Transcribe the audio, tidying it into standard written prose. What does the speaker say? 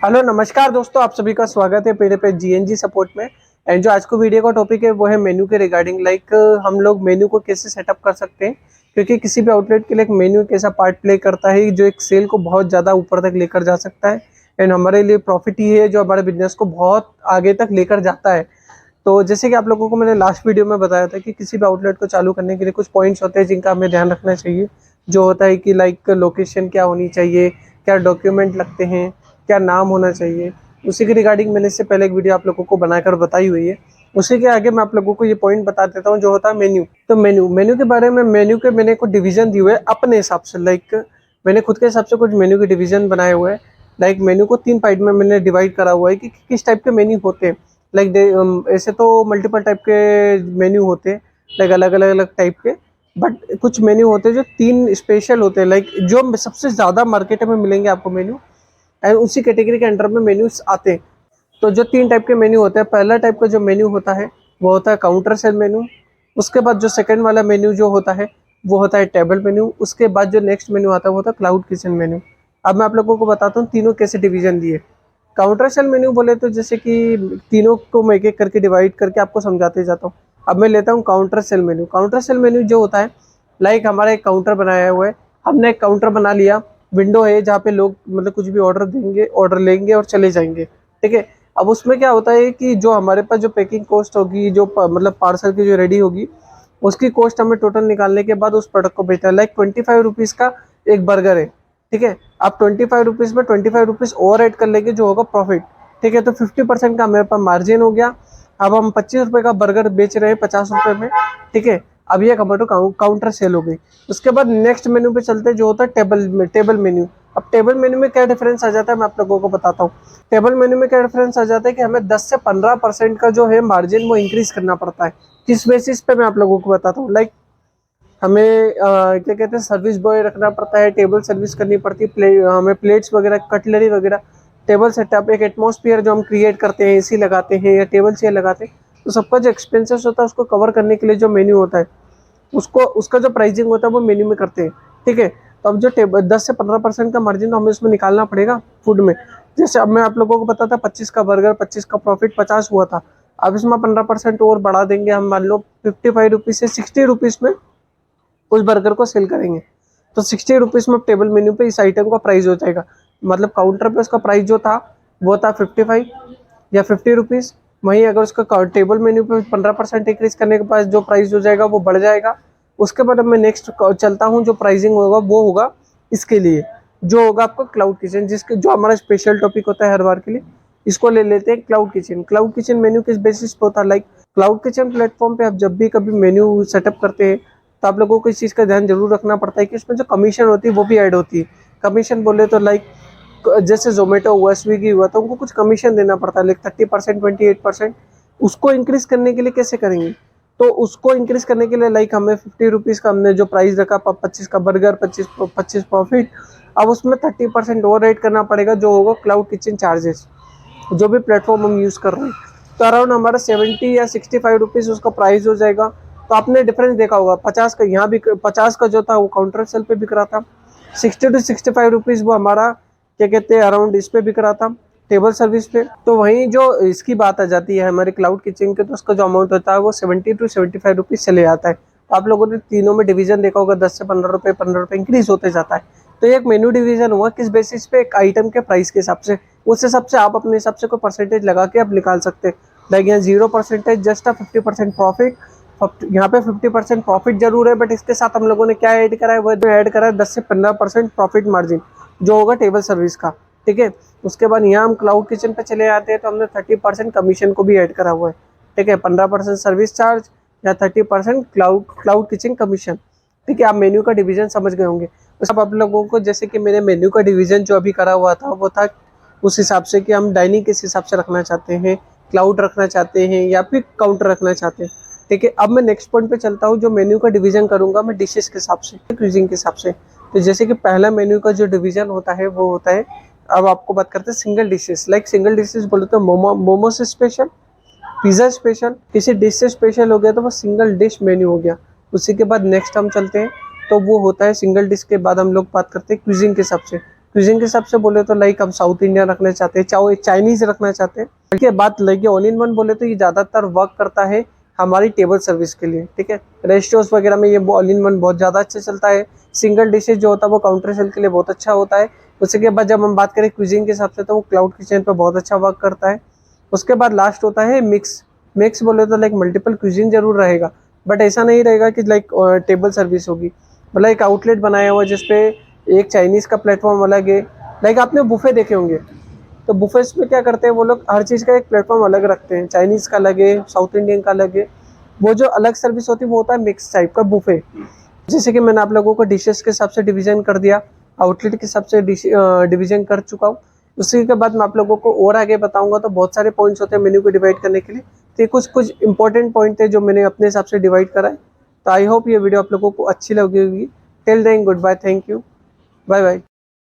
Hello नमस्कार दोस्तों, आप सभी का स्वागत है मेरे पे जीएनजी सपोर्ट में। एंड जो आज को वीडियो का टॉपिक है वो है मेन्यू के रिगार्डिंग। हम लोग मेन्यू को कैसे सेटअप कर सकते हैं, क्योंकि किसी भी आउटलेट के लिए एक मेन्यू एक ऐसा पार्ट प्ले करता है जो एक सेल को बहुत ज़्यादा ऊपर तक लेकर जा सकता है। एंड हमारे लिए प्रॉफिट ही है जो हमारे बिजनेस को बहुत आगे तक लेकर जाता है। तो जैसे कि आप लोगों को मैंने लास्ट वीडियो में बताया था कि किसी भी आउटलेट को चालू करने के लिए कुछ पॉइंट्स होते हैं जिनका हमें ध्यान रखना चाहिए। जो होता है कि लोकेशन क्या होनी चाहिए, क्या डॉक्यूमेंट लगते हैं, क्या नाम होना चाहिए। उसी के रिगार्डिंग मैंने इससे पहले एक वीडियो आप लोगों को बनाकर बताई हुई है। उसी के आगे मैं आप लोगों को ये पॉइंट बता देता हूँ जो होता है मेन्यू। तो मेन्यू के बारे में, मेन्यू के मैंने कुछ डिवीजन दिए हुए हैं अपने हिसाब से। मैंने खुद के हिसाब से कुछ मेन्यू के डिवीजन बनाए हुए हैं। मेन्यू को 3 पार्ट में मैंने डिवाइड करा हुआ है कि किस टाइप के मेन्यू होते हैं। ऐसे तो मल्टीपल टाइप के मेन्यू होते हैं, अलग अलग अलग टाइप के। बट कुछ मेन्यू होते हैं जो 3 स्पेशल होते हैं, जो सबसे ज़्यादा मार्केट में मिलेंगे आपको मेन्यू, एंड उसी कैटेगरी के अंडर में मेन्यूज आते हैं। तो जो 3 टाइप के मेन्यू होते हैं, पहला टाइप का जो मेन्यू होता है वो होता है काउंटर सेल मेन्यू। उसके बाद जो सेकंड वाला मेन्यू जो होता है वो होता है टेबल मेन्यू। उसके बाद जो नेक्स्ट मेन्यू आता है वो होता है क्लाउड किचन मेन्यू। अब मैं आप लोगों को बताता हूँ तीनों कैसे डिवीजन दिए। काउंटर सेल मेन्यू बोले तो जैसे कि तीनों को मैं एक एक करके डिवाइड करके आपको समझाते जाता हूँ। अब मैं लेता हूँ counter sale menu. Counter sale menu जो होता है, हमारा एक काउंटर बनाया हुआ है, हमने एक काउंटर बना लिया, विंडो है जहाँ पे लोग कुछ भी ऑर्डर देंगे, ऑर्डर लेंगे और चले जाएंगे। ठीक है। अब उसमें क्या होता है कि जो हमारे पास जो पैकिंग कॉस्ट होगी, जो पार्सल की जो रेडी होगी, उसकी कॉस्ट हमें टोटल निकालने के बाद उस प्रोडक्ट को बेचना है। 25 रुपीज़ का एक बर्गर है। ठीक है। आप 25 रुपीज़ में 25 रुपीज़ और ऐड कर लेंगे जो होगा प्रॉफिट। ठीक है। तो 50% का हमारे पास मार्जिन हो गया। अब हम 25 रुपये का बर्गर बेच रहे हैं 50 रुपये में। ठीक है। अब ये हमारे काउंटर सेल हो गई। उसके बाद नेक्स्ट मेन्यू पे चलते हैं जो होता है टेबल मेन्यू। अब टेबल मेन्यू में क्या डिफरेंस आ जाता है मैं आप लोगों को बताता हूँ। टेबल मेन्यू में क्या डिफरेंस आ जाता है कि हमें 10 से 15% का जो है मार्जिन वो इंक्रीज करना पड़ता है। किस बेसिस पे मैं आप लोगों को बताता हूँ। हमें क्या कहते हैं, सर्विस बॉय रखना पड़ता है, टेबल सर्विस करनी पड़ती है, हमें प्लेट्स वगैरह, कटलरी वगैरह, टेबल सेटअप, एक एटमॉस्फेयर जो हम क्रिएट करते हैं, एसी लगाते हैं या टेबल चेयर लगाते हैं, तो सबका जो एक्सपेंसेस होता है उसको कवर करने के लिए जो मेन्यू होता है उसको, उसका जो प्राइसिंग होता है वो मेन्यू में करते हैं। ठीक है। तो अब जो 10 से 15% का मार्जिन तो हमें उसमें निकालना पड़ेगा फूड में। जैसे अब मैं आप लोगों को बताता, 25 का बर्गर, 25 का प्रॉफिट, 50 हुआ था। अब इसमें 15% और बढ़ा देंगे हम, मान लो 55 रुपीज़ से 60 रुपीज़ में उस बर्गर को सेल करेंगे। तो 60 रुपीज़ में टेबल मेन्यू पे इस आइटम का प्राइस हो जाएगा। काउंटर पे उसका प्राइस जो था वो था 55 या 50 रुपीज़। वहीं अगर उसका टेबल मेन्यू पे 15% इंक्रीज करने के बाद जो प्राइस हो जाएगा वो बढ़ जाएगा। उसके बाद अब मैं नेक्स्ट चलता हूँ, जो प्राइसिंग होगा वो होगा इसके लिए, जो होगा आपका क्लाउड किचन, जिसके जो हमारा स्पेशल टॉपिक होता है हर बार के लिए। इसको ले लेते हैं cloud kitchen. Cloud kitchen menu किस बेसिस पे होता है, क्लाउड किचन प्लेटफॉर्म पे आप जब भी कभी मेन्यू सेटअप करते हैं तो आप लोगों को इस चीज़ का ध्यान जरूर रखना पड़ता है कि उसमें जो कमीशन होती है वो भी ऐड होती है। कमीशन बोले तो जैसे जोमेटो हुआ, स्विगी हुआ, तो उनको कुछ कमीशन देना पड़ता है, 30%, 28%। उसको इंक्रीज करने के लिए कैसे करेंगे, तो उसको इंक्रीज करने के लिए हमें 50 रुपीज़ का हमने जो प्राइस रखा, 25 का बर्गर, 25 प्रॉफिट, अब उसमें 30% और ऐड करना पड़ेगा जो होगा क्लाउड किचन चार्जेस, जो भी प्लेटफॉर्म हम यूज़ कर रहे हैं। तो अराउंड हमारा 70 या 65 रुपीज़ उसका प्राइस हो जाएगा। तो आपने डिफरेंस देखा होगा, 50 का यहाँ भी, 50 का जो था वो काउंटर सेल पे बिक रहा था, 60 to 65 रुपीज़ वो हमारा क्या कहते हैं अराउंड इस पे बिक रहा था, टेबल सर्विस पे। तो वहीं जो इसकी बात आ जाती है हमारे क्लाउड किचन के, तो उसका जो अमाउंट होता है वो 70 to 75 रुपीज़ चले जाता है। तो आप लोगों ने तीनों में डिवीजन देखा होगा, 10 से 15 रुपये, 15 रुपये इंक्रीज होते जाता है। तो ये एक मेन्यू डिवीजन हुआ किस बेसिस पे, एक आइटम के प्राइस के हिसाब से। उस हिसाब से आप अपने हिसाब से कोई परसेंटेज लगा के आप निकाल सकते हैं। यहाँ 0% जस्ट 50% प्रॉफिट। यहाँ पे 50% प्रॉफिट जरूर है, बट इसके साथ हम लोगों ने क्या ऐड करा है, वो ऐड करा है 10 से 15% प्रॉफिट मार्जिन जो होगा टेबल सर्विस का। ठीक है। उसके बाद यहाँ हम क्लाउड किचन पे चले जाते हैं, तो हमने 30% कमीशन को भी ऐड करा हुआ है। ठीक है। 15% सर्विस चार्ज या 30% क्लाउड किचन कमीशन। ठीक है। आप मेन्यू का डिवीजन समझ गए होंगे। सब आप लोगों को, जैसे कि मेरे मेन्यू का डिवीजन जो अभी करा हुआ था वो था उस हिसाब से कि हम डाइनिंग किस हिसाब से रखना चाहते हैं, क्लाउड रखना चाहते हैं या फिर काउंटर रखना चाहते हैं। ठीक है। अब मैं नेक्स्ट पॉइंट पे चलता हूँ, जो मेन्यू का डिवीजन करूंगा मैं डिशेस के हिसाब से, क्यूजिंग के हिसाब से। तो जैसे कि पहला मेन्यू का जो डिवीजन होता है वो होता है, अब आपको बात करते हैं सिंगल डिशेस। सिंगल डिशेस बोले तो मोमो से स्पेशल, पिज़्ज़ा स्पेशल, किसी डिश से स्पेशल हो गया तो वो सिंगल डिश मेन्यू हो गया। उसी के बाद नेक्स्ट हम चलते हैं, तो वो होता है सिंगल डिश के बाद हम लोग बात करते हैं क्यूजिंग के हिसाब से। क्यूजिंग के हिसाब से बोले तो लाइक हम साउथ इंडियन रखना चाहते हैं, चाइनीज रखना चाहते हैं। देखिए बात लगी ऑल इन वन बोले तो ये ज़्यादातर वर्क करता है हमारी टेबल सर्विस के लिए, ठीक है। रेस्टोरेंट्स वगैरह में ये ऑल इन वन बहुत ज़्यादा अच्छा चलता है। सिंगल डिशेज जो होता है वो काउंटर सेल के लिए बहुत अच्छा होता है। उसके बाद जब हम बात करें क्यूजिंग के हिसाब से तो वो क्लाउड किचन पर बहुत अच्छा वर्क करता है। उसके बाद लास्ट होता है मिक्स। मिक्स बोले तो लाइक मल्टीपल क्यूजिन जरूर रहेगा, बट ऐसा नहीं रहेगा कि लाइक टेबल सर्विस होगी। मतलब एक आउटलेट बनाया हुआ जिसपे एक चाइनीज़ का प्लेटफॉर्म अलग है। लाइक आपने बुफे देखे होंगे, तो बुफेस में क्या करते हैं वो लोग, हर चीज़ का एक प्लेटफॉर्म अलग रखते हैं। चाइनीज़ का अलग है, साउथ इंडियन का अलग है। वो जो अलग सर्विस होती है वो होता है मिक्स टाइप का बुफे। जैसे कि मैंने आप लोगों को डिशेस के हिसाब से डिवीजन कर दिया, आउटलेट के हिसाब से डिवीजन कर चुका हूँ। उसी के बाद मैं आप लोगों को और आगे बताऊंगा। तो बहुत सारे पॉइंट्स होते हैं मेन्यू को डिवाइड करने के लिए, तो ये कुछ कुछ इंपॉर्टेंट पॉइंट थे जो मैंने अपने हिसाब से डिवाइड करा है। तो आई होप ये वीडियो आप लोगों को अच्छी लगी होगी। Till then goodbye, thank you, bye bye.